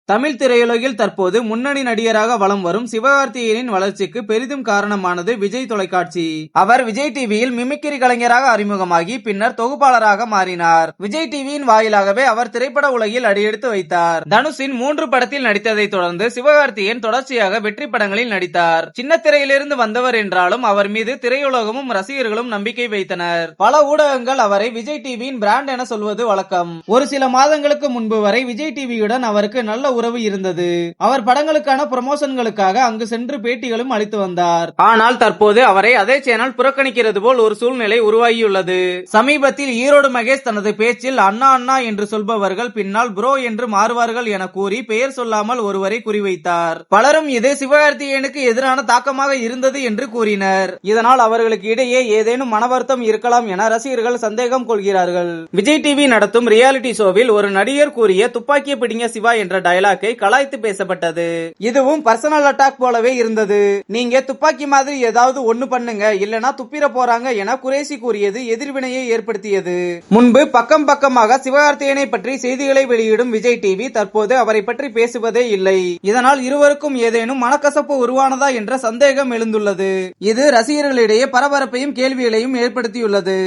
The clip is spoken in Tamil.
தமிழ் திரையுலகில் தற்போது முன்னணி நடிகராக வலம் வரும் சிவகார்த்திகேயனின் வளர்ச்சிக்கு பெரிதும் காரணமானது விஜய் தொலைக்காட்சி. அவர் விஜய் டிவியில் மிமிக்ரி கலைஞராக அறிமுகமாகி பின்னர் தொகுப்பாளராக மாறினார். விஜய் டிவியின் வாயிலாகவே அவர் திரைப்பட உலகில் அடியெடுத்து வைத்தார். தனுஷின் 3 படத்தில் நடித்ததை தொடர்ந்து சிவகார்த்திகேயன் தொடர்ச்சியாக வெற்றி படங்களில் நடித்தார். சின்ன திரையிலிருந்து வந்தவர் என்றாலும் அவர் மீது திரையுலகமும் ரசிகர்களும் நம்பிக்கை வைத்தனர். பல ஊடகங்கள் அவரை விஜய் டிவியின் பிராண்ட் என சொல்வது வழக்கம். ஒரு சில மாதங்களுக்கு முன்பு வரை விஜய் டிவியுடன் அவருக்கு நல்ல உறவு இருந்தது. அவர் படங்களுக்கான ப்ரமோஷன்களுக்காக அங்கு சென்று பேட்டிகளும் அளித்து வந்தார். ஆனால் தற்போது அவரை அதே சேனல் புறக்கணிக்கிறது போல் ஒரு சூழ்நிலை உருவாகியுள்ளது. சமீபத்தில் ஈரோடு மகேஷ் தனது பேச்சில் அண்ணா அண்ணா என்று சொல்பவர்கள் பின்னால் ப்ரோ என்று மாறுவார்கள் என கூறி பெயர் சொல்லாமல் ஒருவரை குறிவைத்தார். பலரும் இது சிவகார்த்திகேயனுக்கு எதிரான தாக்கமாக இருந்தது என்று கூறினர். இதனால் அவர்களுக்கு இடையே ஏதேனும் மனவருத்தம் இருக்கலாம் என ரசிகர்கள் சந்தேகம் கொள்கிறார்கள். விஜய் டிவி நடத்தும் ரியாலிட்டி ஷோவில் ஒரு நடிகர் கூறிய துப்பாக்கிய பிடிங்க சிவா என்ற டயலாக்கை கலாய்த்து பேசப்பட்டது. இதுவும் பர்சனல் அட்டாக் போலவே இருந்தது. நீங்க துப்பாக்கி மாதிரி ஏதாவது ஒண்ணு பண்ணுங்க இல்லனா துப்பிர போறாங்க என குரேசி கூறியது எதிர்வினையை ஏற்படுத்தியது. முன்பு பக்கம் பக்கமாக சிவகார்த்திகேயனை பற்றி செய்திகளை வெளியிடும் விஜய் டிவி தற்போது அவரை பற்றி பேசுவதே இல்லை. இதனால் இருவருக்கும் ஏதேனும் மனக்கசப்பு உருவானதா என்ற சந்தேகம் எழுந்துள்ளது. இது ரசிகர்களிடையே பரபரப்பையும் கேள்விகளையும் ஏற்படுத்தியுள்ளது.